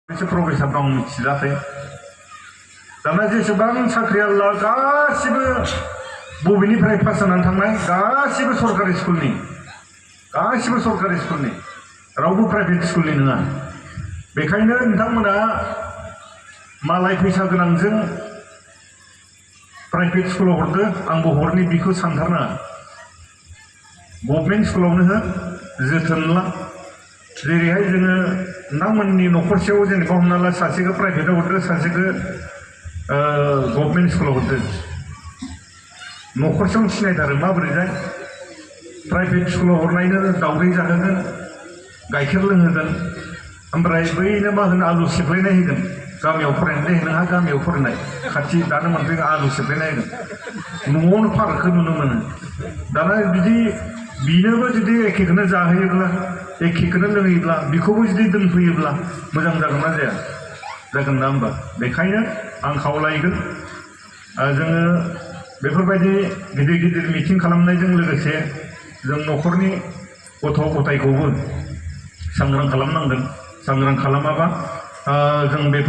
Professor दं मिथिजाथै दाना जेसेबां साख्रियाला गासिबो बबेनिफ्राय पास जानानै थांनाय गासिबो सरकारि स्कुलनि रावबो प्राइभेट स्कुलनि नङा। बेखायनो नोंथांमोना मालाय फैसा गोनांजों प्राइभेट स्कुलाव हरदो आंबो हरनि बिखौ सानथारनाङा। गभर्नमेन्ट स्कुलावनो हो जोथोन ला। जेरैहाय जोङो नोंथांमोननि न'खरसेयाव जेनेबा हमना ला सासेखौ प्राइभेटाव हरदो सासेखौ गभर्नमेन्ट स्कुलाव हरदो न'खरसेयावनो सिनायथारो माबोरैजाय प्राइभेट स्कुलाव हरनायनो दावदै जाहोगोन गाइखेर लोंहोगोन ओमफ्राय बैनो मा होनो आलु सेफ्लेनाय होगोन गामियाव फरायनाय नोंहा गामियाव फरायनाय खाथि दानो मोनफैगोन आलु सेफ्लेनाय होगोन न'आवनो फारागखौ नुनो मोनो। दाना बिदि बिनोबो जुदि एखेखौनो जाहोयोब्ला एखेखौनो लोंहोयोब्ला बिखौबो जुदि दोनफैयोब्ला मोजां जागोन ना जाया? जागोन ना होमबा? बेखायनो आं खावलायगोन जोङो बेफोरबायदि गिदिर गिदिर मिटिं खालामनायजों लोगोसे जों न'खरनि गथ' गथायखौबो सांग्रां खालामनांगोन। सांग्रां खालामाबा जों बेफोर